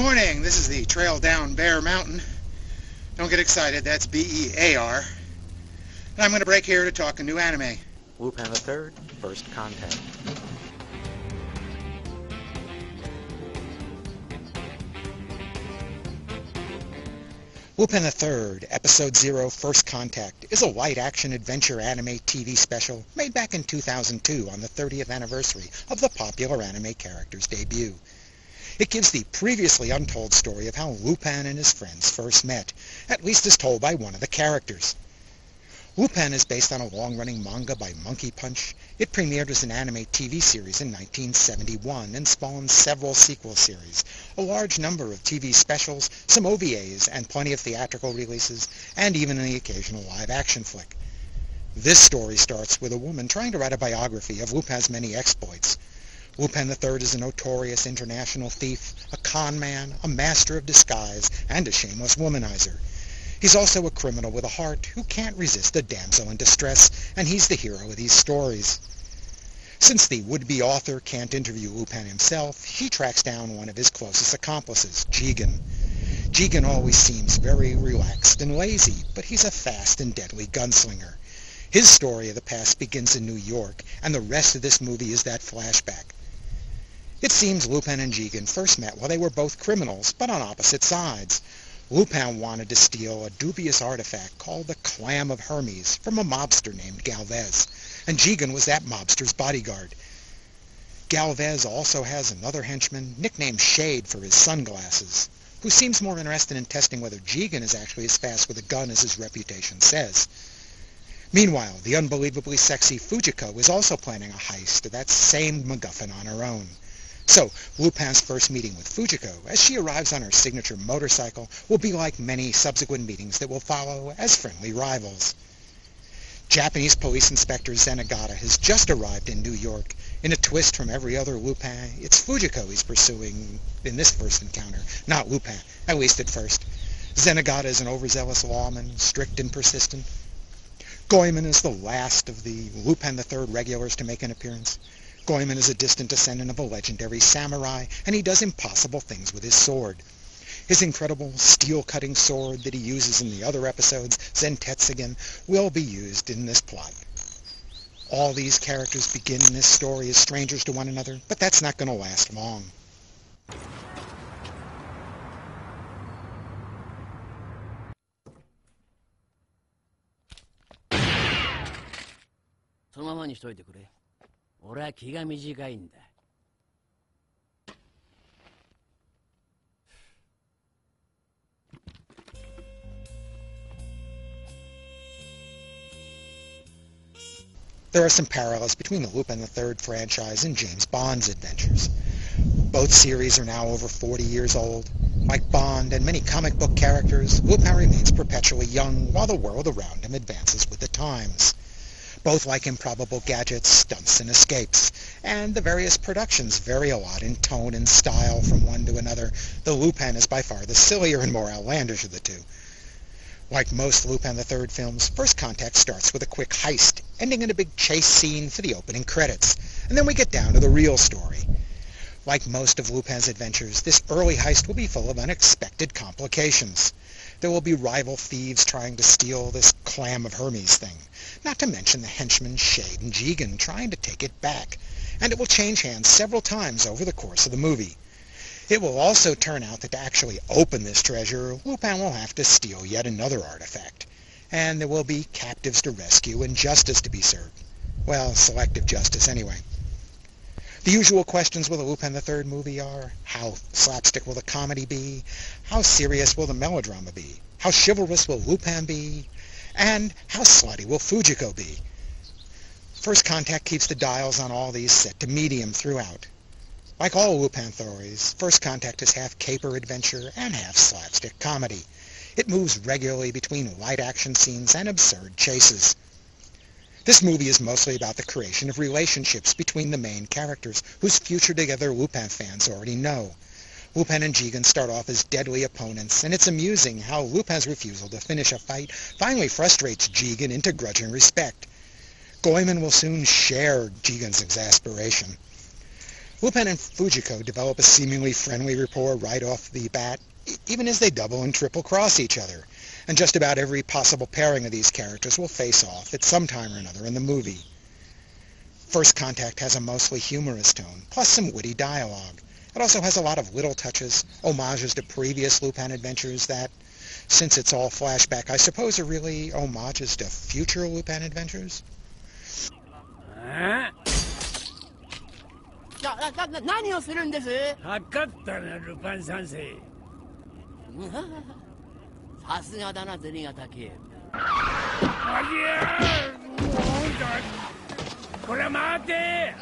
Good morning. This is the trail down Bear Mountain. Don't get excited. That's B-E-A-R. And I'm going to break here to talk a new anime. Lupin III, First Contact. Lupin III, Episode 0, First Contact, is a light-action adventure anime TV special made back in 2002 on the 30th anniversary of the popular anime character's debut. It gives the previously untold story of how Lupin and his friends first met, at least as told by one of the characters. Lupin is based on a long-running manga by Monkey Punch. It premiered as an anime TV series in 1971 and spawned several sequel series, a large number of TV specials, some OVAs, and plenty of theatrical releases, and even the occasional live-action flick. This story starts with a woman trying to write a biography of Lupin's many exploits. Lupin III is a notorious international thief, a con man, a master of disguise, and a shameless womanizer. He's also a criminal with a heart who can't resist a damsel in distress, and he's the hero of these stories. Since the would-be author can't interview Lupin himself, he tracks down one of his closest accomplices, Jigen. Jigen always seems very relaxed and lazy, but he's a fast and deadly gunslinger. His story of the past begins in New York, and the rest of this movie is that flashback. It seems Lupin and Jigen first met while they were both criminals, but on opposite sides. Lupin wanted to steal a dubious artifact called the Clam of Hermes from a mobster named Galvez, and Jigen was that mobster's bodyguard. Galvez also has another henchman, nicknamed Shade for his sunglasses, who seems more interested in testing whether Jigen is actually as fast with a gun as his reputation says. Meanwhile, the unbelievably sexy Fujiko is also planning a heist of that same MacGuffin on her own. So, Lupin's first meeting with Fujiko, as she arrives on her signature motorcycle, will be like many subsequent meetings that will follow as friendly rivals. Japanese police inspector Zenigata has just arrived in New York. In a twist from every other Lupin, it's Fujiko he's pursuing in this first encounter, not Lupin, at least at first. Zenigata is an overzealous lawman, strict and persistent. Goemon is the last of the Lupin III regulars to make an appearance. Goemon is a distant descendant of a legendary samurai, and he does impossible things with his sword. His incredible steel-cutting sword that he uses in the other episodes, Zentetsugen, will be used in this plot. All these characters begin in this story as strangers to one another, but that's not going to last long. そのままにしといてくれ。俺は気が短いんだ。There are some parallels between the Lupin III franchise and James Bond's adventures. Both series are now over 40 years old. Like Bond and many comic book characters, Lupin remains perpetually young while the world around him advances with the times. Both like improbable gadgets, stunts, and escapes, and the various productions vary a lot in tone and style from one to another, though Lupin is by far the sillier and more outlandish of the two. Like most Lupin III films, First Contact starts with a quick heist, ending in a big chase scene for the opening credits, and then we get down to the real story. Like most of Lupin's adventures, this early heist will be full of unexpected complications. There will be rival thieves trying to steal this Clam of Hermes thing, not to mention the henchmen Shade and Jigen trying to take it back, and it will change hands several times over the course of the movie. It will also turn out that to actually open this treasure, Lupin will have to steal yet another artifact, and there will be captives to rescue and justice to be served. Well, selective justice anyway. The usual questions with a Lupin III movie are, how slapstick will the comedy be? How serious will the melodrama be? How chivalrous will Lupin be? And how slutty will Fujiko be? First Contact keeps the dials on all these set to medium throughout. Like all Lupin stories, First Contact is half caper adventure and half slapstick comedy. It moves regularly between light action scenes and absurd chases. This movie is mostly about the creation of relationships between the main characters, whose future together Lupin fans already know. Lupin and Jigen start off as deadly opponents, and it's amusing how Lupin's refusal to finish a fight finally frustrates Jigen into grudging respect. Goemon will soon share Jigen's exasperation. Lupin and Fujiko develop a seemingly friendly rapport right off the bat, even as they double and triple cross each other. And just about every possible pairing of these characters will face off at some time or another in the movie. First Contact has a mostly humorous tone, plus some witty dialogue. It also has a lot of little touches, homages to previous Lupin adventures that, since it's all flashback, I suppose are really homages to future Lupin adventures. 何をするんです？測ったな、ルパン三世。さすがだな、銭形警部。ありゃー、もうだ。これ待て。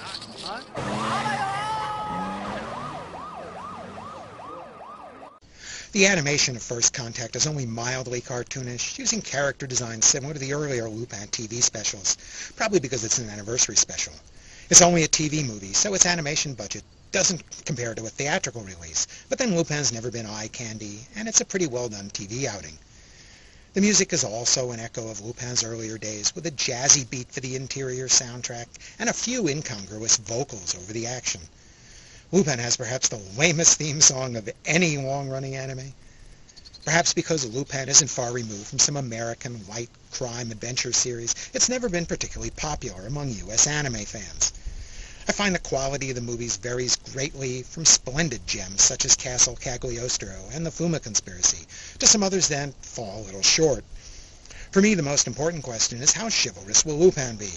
The animation of First Contact is only mildly cartoonish, using character design similar to the earlier Lupin TV specials, probably because it's an anniversary special. It's only a TV movie, so its animation budget doesn't compare to a theatrical release, but then Lupin's never been eye candy, and it's a pretty well-done TV outing. The music is also an echo of Lupin's earlier days, with a jazzy beat for the interior soundtrack, and a few incongruous vocals over the action. Lupin has perhaps the lamest theme song of any long-running anime. Perhaps because Lupin isn't far removed from some American light crime adventure series, it's never been particularly popular among U.S. anime fans. I find the quality of the movies varies greatly from splendid gems such as Castle Cagliostro and the Fuma Conspiracy, to some others that fall a little short. For me, the most important question is how chivalrous will Lupin be?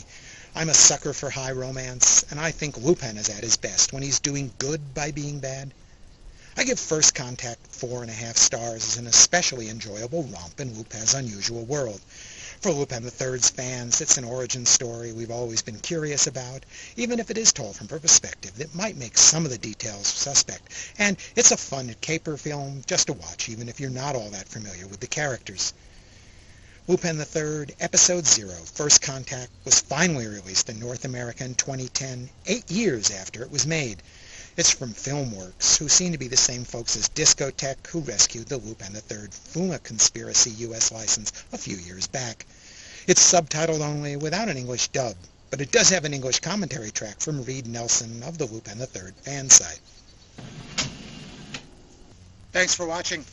I'm a sucker for high romance, and I think Lupin is at his best when he's doing good by being bad. I give First Contact 4.5 stars as an especially enjoyable romp in Lupin's unusual world. For Lupin III's fans, it's an origin story we've always been curious about, even if it is told from a perspective that might make some of the details suspect. And it's a fun caper film just to watch, even if you're not all that familiar with the characters. Lupin III, Episode 0, First Contact, was finally released in North America in 2010, 8 years after it was made. It's from Filmworks, who seem to be the same folks as Discotech, who rescued the Lupin III Fuma Conspiracy U.S. license a few years back. It's subtitled only, without an English dub, but it does have an English commentary track from Reed Nelson of the Lupin III fan site. Thanks for watching.